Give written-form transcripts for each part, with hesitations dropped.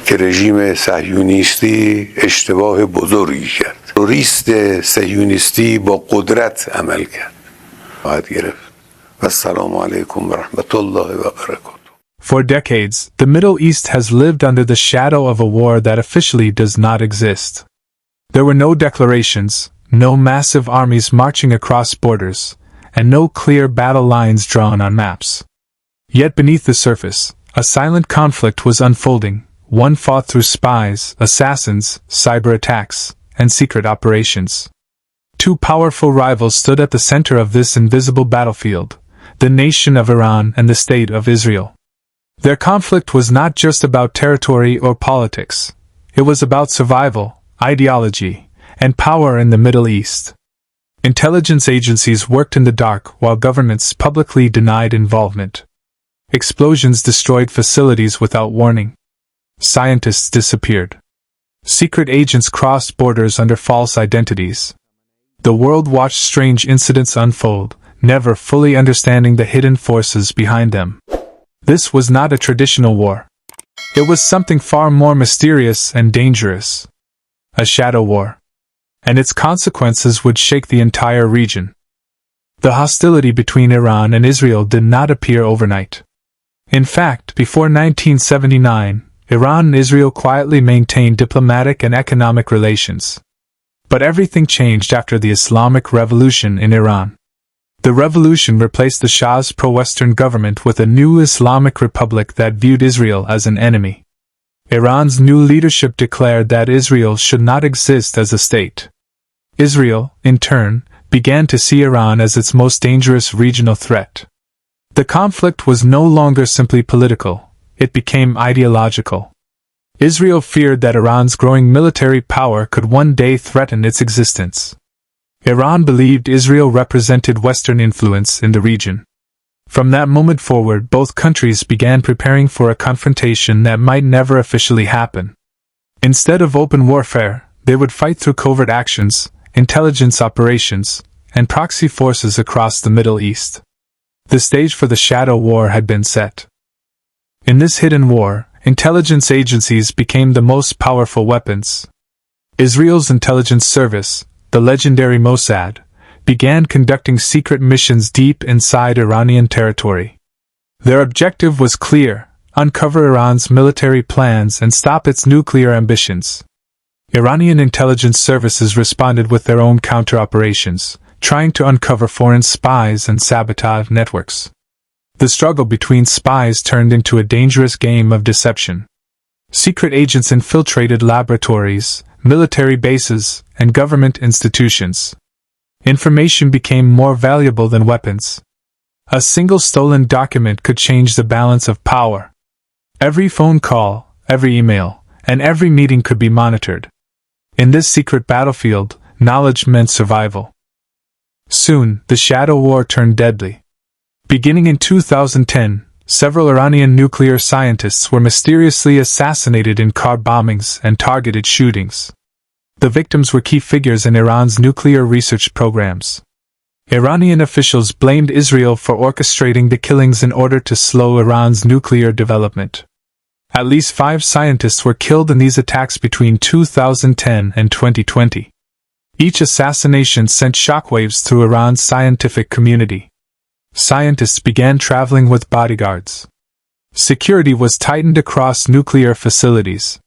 که رژیم صهیونیستی اشتباه بزرگی کرد. تروریست صهیونیستی با قدرت عمل کرد. باید گرفت. و السلام علیکم و رحمت الله و برکاته. For decades, the Middle East has lived under the shadow of a war that officially does not exist. There were no declarations, no massive armies marching across borders, and no clear battle lines drawn on maps. Yet beneath the surface, a silent conflict was unfolding, one fought through spies, assassins, cyber attacks, and secret operations. Two powerful rivals stood at the center of this invisible battlefield, the nation of Iran and the state of Israel. Their conflict was not just about territory or politics. It was about survival, ideology, and power in the Middle East. Intelligence agencies worked in the dark while governments publicly denied involvement. Explosions destroyed facilities without warning. Scientists disappeared. Secret agents crossed borders under false identities. The world watched strange incidents unfold, never fully understanding the hidden forces behind them. This was not a traditional war. It was something far more mysterious and dangerous. A shadow war. And its consequences would shake the entire region. The hostility between Iran and Israel did not appear overnight. In fact, before 1979, Iran and Israel quietly maintained diplomatic and economic relations. But everything changed after the Islamic Revolution in Iran. The revolution replaced the Shah's pro-Western government with a new Islamic Republic that viewed Israel as an enemy. Iran's new leadership declared that Israel should not exist as a state. Israel, in turn, began to see Iran as its most dangerous regional threat. The conflict was no longer simply political, it became ideological. Israel feared that Iran's growing military power could one day threaten its existence. Iran believed Israel represented Western influence in the region. From that moment forward, both countries began preparing for a confrontation that might never officially happen. Instead of open warfare, they would fight through covert actions, intelligence operations, and proxy forces across the Middle East. The stage for the shadow war had been set. In this hidden war, intelligence agencies became the most powerful weapons. Israel's intelligence service, the legendary Mossad, began conducting secret missions deep inside Iranian territory. Their objective was clear: uncover Iran's military plans and stop its nuclear ambitions. Iranian intelligence services responded with their own counter-operations, trying to uncover foreign spies and sabotage networks. The struggle between spies turned into a dangerous game of deception. Secret agents infiltrated laboratories, military bases, and government institutions. Information became more valuable than weapons. A single stolen document could change the balance of power. Every phone call, every email, and every meeting could be monitored. In this secret battlefield, knowledge meant survival. Soon, the shadow war turned deadly. Beginning in 2010, several Iranian nuclear scientists were mysteriously assassinated in car bombings and targeted shootings. The victims were key figures in Iran's nuclear research programs. Iranian officials blamed Israel for orchestrating the killings in order to slow Iran's nuclear development. At least 5 scientists were killed in these attacks between 2010 and 2020. Each assassination sent shockwaves through Iran's scientific community. Scientists began traveling with bodyguards. Security was tightened across nuclear facilities.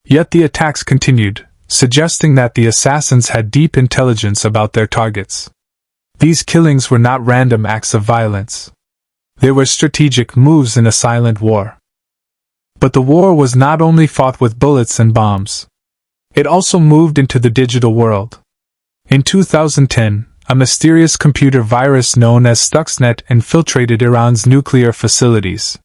Yet the attacks continued, suggesting that the assassins had deep intelligence about their targets. These killings were not random acts of violence. They were strategic moves in a silent war. But the war was not only fought with bullets and bombs. It also moved into the digital world. In 2010, a mysterious computer virus known as Stuxnet infiltrated Iran's nuclear facilities.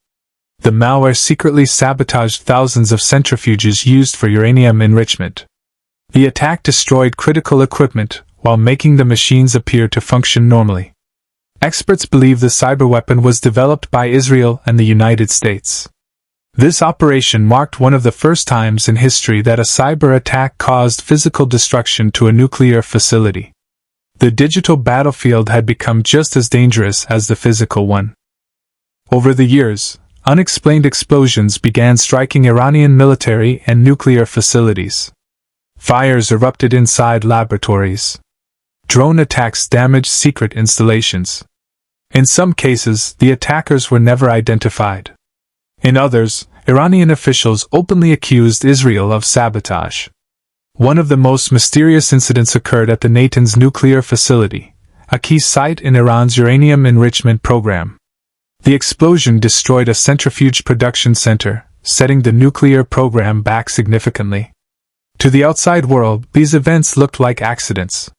The malware secretly sabotaged thousands of centrifuges used for uranium enrichment. The attack destroyed critical equipment, while making the machines appear to function normally. Experts believe the cyberweapon was developed by Israel and the United States. This operation marked one of the first times in history that a cyber attack caused physical destruction to a nuclear facility. The digital battlefield had become just as dangerous as the physical one. Over the years, unexplained explosions began striking Iranian military and nuclear facilities. Fires erupted inside laboratories. Drone attacks damaged secret installations. In some cases, the attackers were never identified. In others, Iranian officials openly accused Israel of sabotage. One of the most mysterious incidents occurred at the Natanz nuclear facility, a key site in Iran's uranium enrichment program. The explosion destroyed a centrifuge production center, setting the nuclear program back significantly. To the outside world, these events looked like accidents.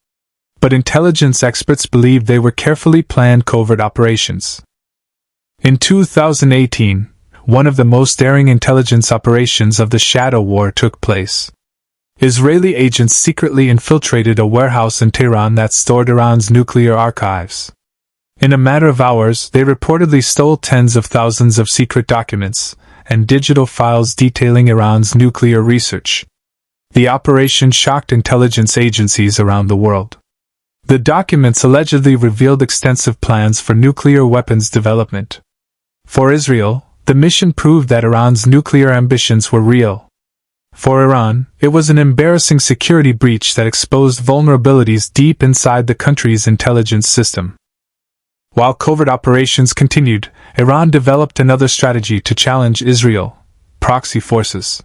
But intelligence experts believed they were carefully planned covert operations. In 2018, one of the most daring intelligence operations of the Shadow War took place. Israeli agents secretly infiltrated a warehouse in Tehran that stored Iran's nuclear archives. In a matter of hours, they reportedly stole tens of thousands of secret documents and digital files detailing Iran's nuclear research. The operation shocked intelligence agencies around the world. The documents allegedly revealed extensive plans for nuclear weapons development. For Israel, the mission proved that Iran's nuclear ambitions were real. For Iran, it was an embarrassing security breach that exposed vulnerabilities deep inside the country's intelligence system. While covert operations continued, Iran developed another strategy to challenge Israel: proxy forces.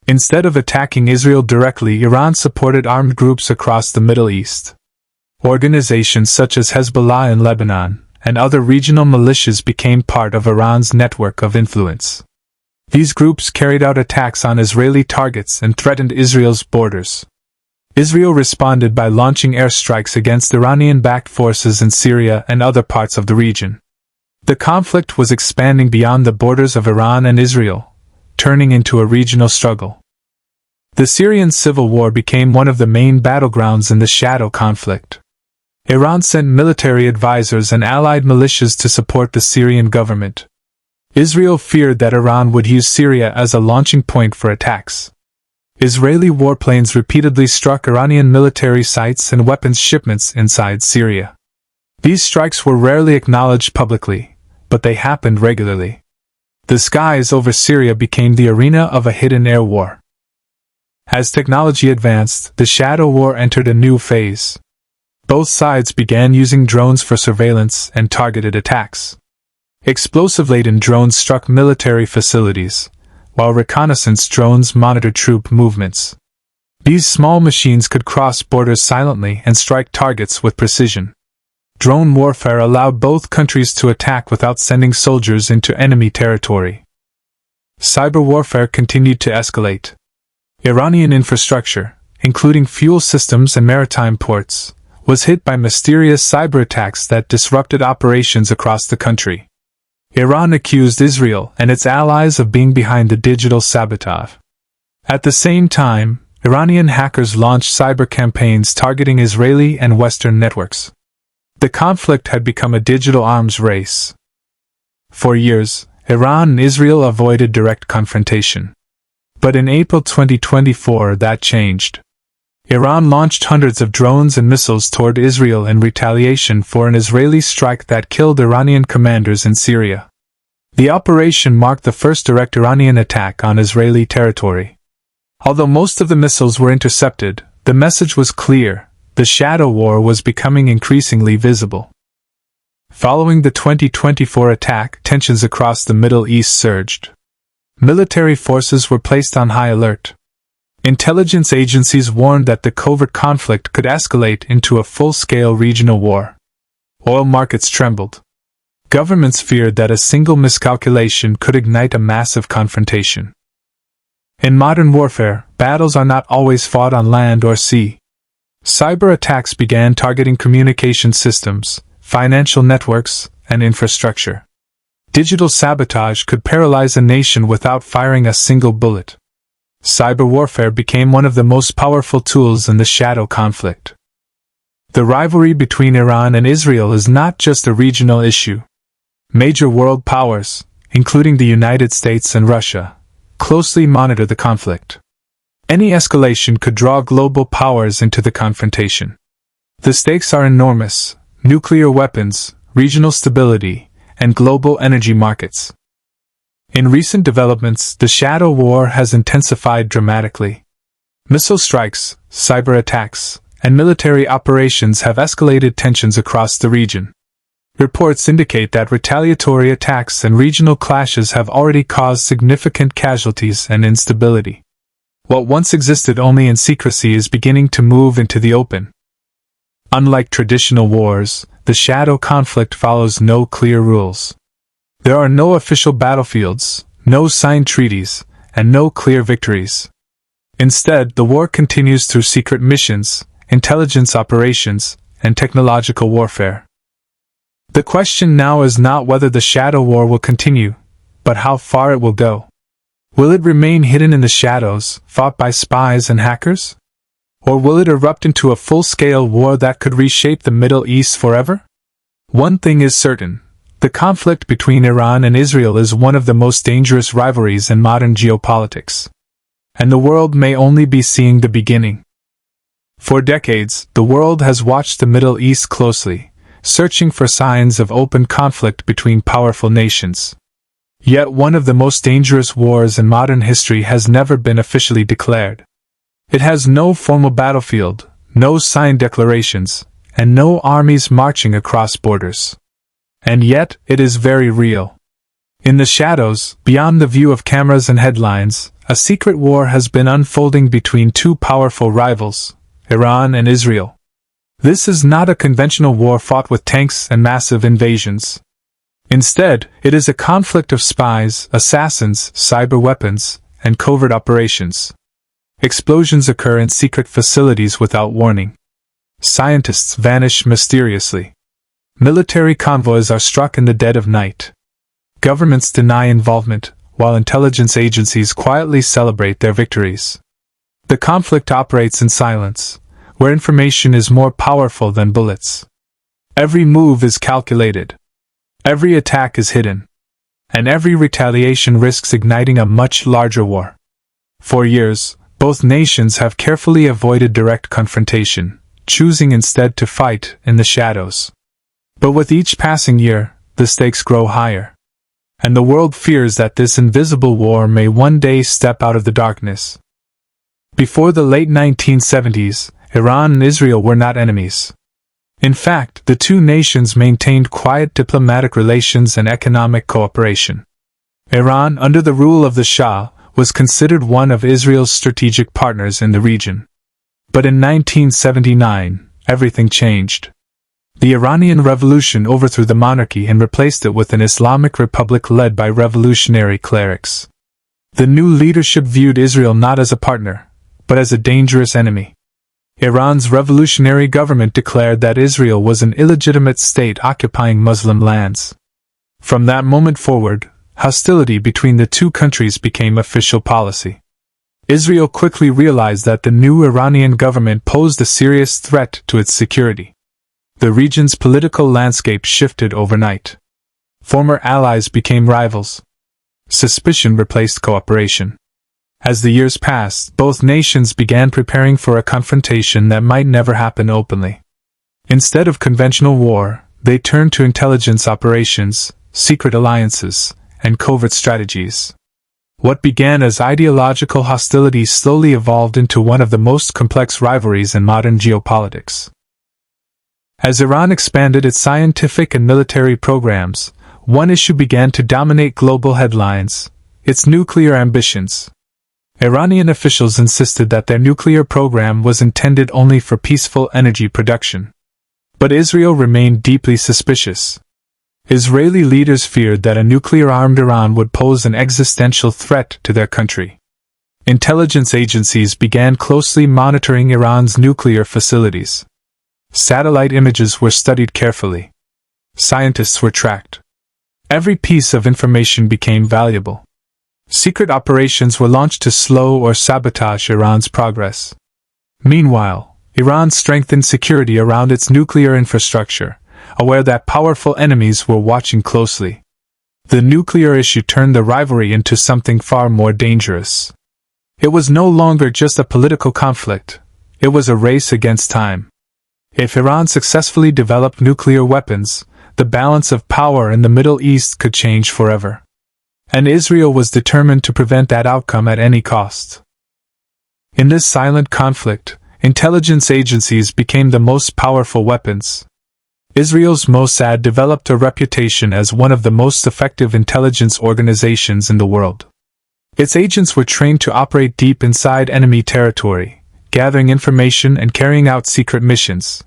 Instead of attacking Israel directly, Iran supported armed groups across the Middle East. Organizations such as Hezbollah in Lebanon and other regional militias became part of Iran's network of influence. These groups carried out attacks on Israeli targets and threatened Israel's borders. Israel responded by launching airstrikes against Iranian-backed forces in Syria and other parts of the region. The conflict was expanding beyond the borders of Iran and Israel, turning into a regional struggle. The Syrian civil war became one of the main battlegrounds in the shadow conflict. Iran sent military advisors and allied militias to support the Syrian government. Israel feared that Iran would use Syria as a launching point for attacks. Israeli warplanes repeatedly struck Iranian military sites and weapons shipments inside Syria. These strikes were rarely acknowledged publicly, but they happened regularly. The skies over Syria became the arena of a hidden air war. As technology advanced, the shadow war entered a new phase. Both sides began using drones for surveillance and targeted attacks. Explosive-laden drones struck military facilities, while reconnaissance drones monitored troop movements. These small machines could cross borders silently and strike targets with precision. Drone warfare allowed both countries to attack without sending soldiers into enemy territory. Cyber warfare continued to escalate. Iranian infrastructure, including fuel systems and maritime ports, was hit by mysterious cyber attacks that disrupted operations across the country. Iran accused Israel and its allies of being behind the digital sabotage. At the same time, Iranian hackers launched cyber campaigns targeting Israeli and Western networks. The conflict had become a digital arms race. For years, Iran and Israel avoided direct confrontation. But in April 2024, that changed. Iran launched hundreds of drones and missiles toward Israel in retaliation for an Israeli strike that killed Iranian commanders in Syria. The operation marked the first direct Iranian attack on Israeli territory. Although most of the missiles were intercepted, the message was clear: the shadow war was becoming increasingly visible. Following the 2024 attack, tensions across the Middle East surged. Military forces were placed on high alert. Intelligence agencies warned that the covert conflict could escalate into a full-scale regional war. Oil markets trembled. Governments feared that a single miscalculation could ignite a massive confrontation. In modern warfare, battles are not always fought on land or sea. Cyber attacks began targeting communication systems, financial networks, and infrastructure. Digital sabotage could paralyze a nation without firing a single bullet. Cyber warfare became one of the most powerful tools in the shadow conflict. The rivalry between Iran and Israel is not just a regional issue. Major world powers, including the United States and Russia, closely monitor the conflict. Any escalation could draw global powers into the confrontation. The stakes are enormous: nuclear weapons, regional stability, and global energy markets. In recent developments, the shadow war has intensified dramatically. Missile strikes, cyber attacks, and military operations have escalated tensions across the region. Reports indicate that retaliatory attacks and regional clashes have already caused significant casualties and instability. What once existed only in secrecy is beginning to move into the open. Unlike traditional wars, the shadow conflict follows no clear rules. There are no official battlefields, no signed treaties, and no clear victories. Instead, the war continues through secret missions, intelligence operations, and technological warfare. The question now is not whether the shadow war will continue, but how far it will go. Will it remain hidden in the shadows, fought by spies and hackers? Or will it erupt into a full-scale war that could reshape the Middle East forever? One thing is certain. The conflict between Iran and Israel is one of the most dangerous rivalries in modern geopolitics. And the world may only be seeing the beginning. For decades, the world has watched the Middle East closely, searching for signs of open conflict between powerful nations. Yet one of the most dangerous wars in modern history has never been officially declared. It has no formal battlefield, no signed declarations, and no armies marching across borders. And yet, it is very real. In the shadows, beyond the view of cameras and headlines, a secret war has been unfolding between two powerful rivals, Iran and Israel. This is not a conventional war fought with tanks and massive invasions. Instead, it is a conflict of spies, assassins, cyber weapons, and covert operations. Explosions occur in secret facilities without warning. Scientists vanish mysteriously. Military convoys are struck in the dead of night. Governments deny involvement, while intelligence agencies quietly celebrate their victories. The conflict operates in silence, where information is more powerful than bullets. Every move is calculated. Every attack is hidden. And every retaliation risks igniting a much larger war. For years, both nations have carefully avoided direct confrontation, choosing instead to fight in the shadows. But with each passing year, the stakes grow higher. And the world fears that this invisible war may one day step out of the darkness. Before the late 1970s, Iran and Israel were not enemies. In fact, the two nations maintained quiet diplomatic relations and economic cooperation. Iran, under the rule of the Shah, was considered one of Israel's strategic partners in the region. But in 1979, everything changed. The Iranian Revolution overthrew the monarchy and replaced it with an Islamic Republic led by revolutionary clerics. The new leadership viewed Israel not as a partner, but as a dangerous enemy. Iran's revolutionary government declared that Israel was an illegitimate state occupying Muslim lands. From that moment forward, hostility between the two countries became official policy. Israel quickly realized that the new Iranian government posed a serious threat to its security. The region's political landscape shifted overnight. Former allies became rivals. Suspicion replaced cooperation. As the years passed, both nations began preparing for a confrontation that might never happen openly. Instead of conventional war, they turned to intelligence operations, secret alliances, and covert strategies. What began as ideological hostility slowly evolved into one of the most complex rivalries in modern geopolitics. As Iran expanded its scientific and military programs, one issue began to dominate global headlines: its nuclear ambitions. Iranian officials insisted that their nuclear program was intended only for peaceful energy production. But Israel remained deeply suspicious. Israeli leaders feared that a nuclear-armed Iran would pose an existential threat to their country. Intelligence agencies began closely monitoring Iran's nuclear facilities. Satellite images were studied carefully. Scientists were tracked. Every piece of information became valuable. Secret operations were launched to slow or sabotage Iran's progress. Meanwhile, Iran strengthened security around its nuclear infrastructure, aware that powerful enemies were watching closely. The nuclear issue turned the rivalry into something far more dangerous. It was no longer just a political conflict. It was a race against time. If Iran successfully developed nuclear weapons, the balance of power in the Middle East could change forever. and Israel was determined to prevent that outcome at any cost. In this silent conflict, intelligence agencies became the most powerful weapons. Israel's Mossad developed a reputation as one of the most effective intelligence organizations in the world. Its agents were trained to operate deep inside enemy territory, gathering information and carrying out secret missions.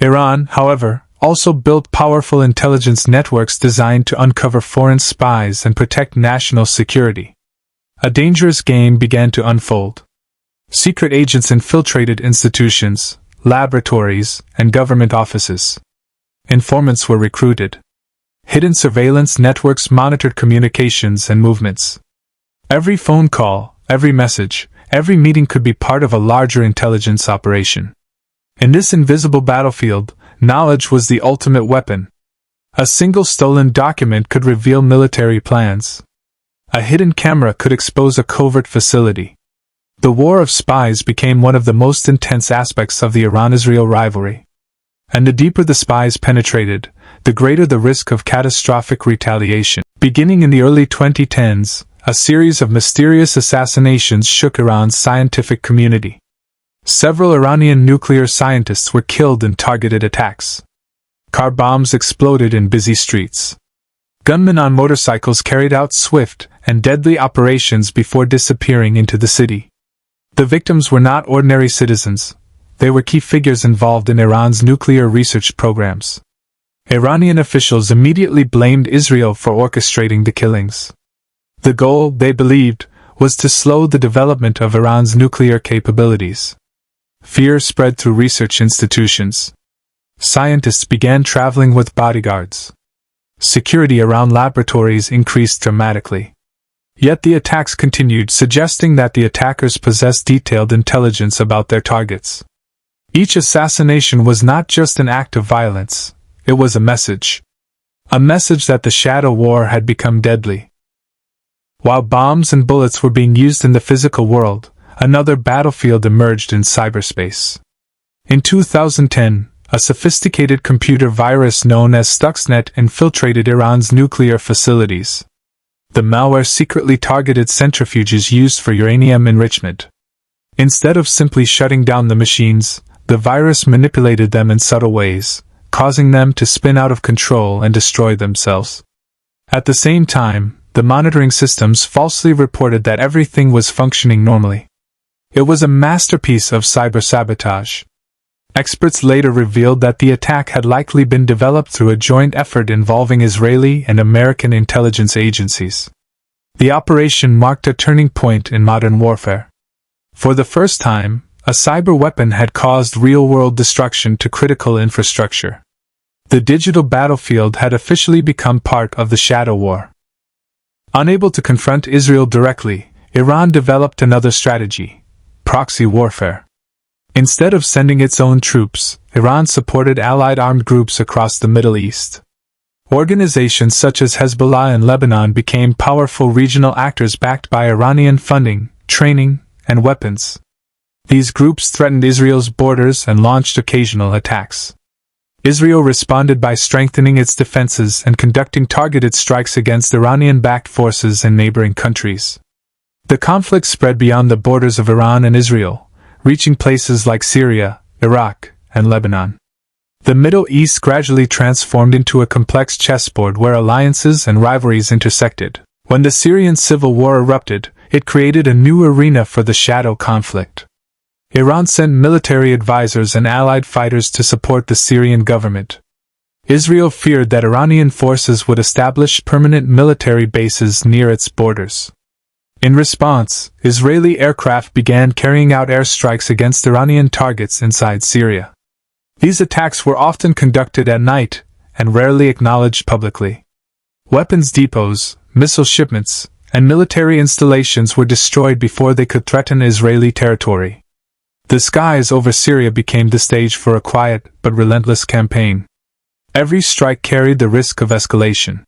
Iran, however, also built powerful intelligence networks designed to uncover foreign spies and protect national security. A dangerous game began to unfold. Secret agents infiltrated institutions, laboratories, and government offices. Informants were recruited. Hidden surveillance networks monitored communications and movements. Every phone call, every message, every meeting could be part of a larger intelligence operation. In this invisible battlefield, knowledge was the ultimate weapon. A single stolen document could reveal military plans. A hidden camera could expose a covert facility. The war of spies became one of the most intense aspects of the Iran-Israel rivalry. And the deeper the spies penetrated, the greater the risk of catastrophic retaliation. Beginning in the early 2010s, a series of mysterious assassinations shook Iran's scientific community. Several Iranian nuclear scientists were killed in targeted attacks. Car bombs exploded in busy streets. Gunmen on motorcycles carried out swift and deadly operations before disappearing into the city. The victims were not ordinary citizens. They were key figures involved in Iran's nuclear research programs. Iranian officials immediately blamed Israel for orchestrating the killings. The goal, they believed, was to slow the development of Iran's nuclear capabilities. Fear spread through research institutions. Scientists began traveling with bodyguards. Security around laboratories increased dramatically. Yet the attacks continued, suggesting that the attackers possessed detailed intelligence about their targets. Each assassination was not just an act of violence, it was a message. A message that the shadow war had become deadly. While bombs and bullets were being used in the physical world, another battlefield emerged in cyberspace. In 2010, a sophisticated computer virus known as Stuxnet infiltrated Iran's nuclear facilities. The malware secretly targeted centrifuges used for uranium enrichment. Instead of simply shutting down the machines, the virus manipulated them in subtle ways, causing them to spin out of control and destroy themselves. At the same time, the monitoring systems falsely reported that everything was functioning normally. It was a masterpiece of cyber-sabotage. Experts later revealed that the attack had likely been developed through a joint effort involving Israeli and American intelligence agencies. The operation marked a turning point in modern warfare. For the first time, a cyber weapon had caused real-world destruction to critical infrastructure. The digital battlefield had officially become part of the shadow war. Unable to confront Israel directly, Iran developed another strategy: proxy warfare. Instead of sending its own troops, Iran supported allied armed groups across the Middle East. Organizations such as Hezbollah in Lebanon became powerful regional actors backed by Iranian funding, training, and weapons. These groups threatened Israel's borders and launched occasional attacks. Israel responded by strengthening its defenses and conducting targeted strikes against Iranian-backed forces in neighboring countries. The conflict spread beyond the borders of Iran and Israel, reaching places like Syria, Iraq, and Lebanon. The Middle East gradually transformed into a complex chessboard where alliances and rivalries intersected. When the Syrian civil war erupted, it created a new arena for the shadow conflict. Iran sent military advisors and allied fighters to support the Syrian government. Israel feared that Iranian forces would establish permanent military bases near its borders. In response, Israeli aircraft began carrying out airstrikes against Iranian targets inside Syria. These attacks were often conducted at night and rarely acknowledged publicly. Weapons depots, missile shipments, and military installations were destroyed before they could threaten Israeli territory. The skies over Syria became the stage for a quiet but relentless campaign. Every strike carried the risk of escalation.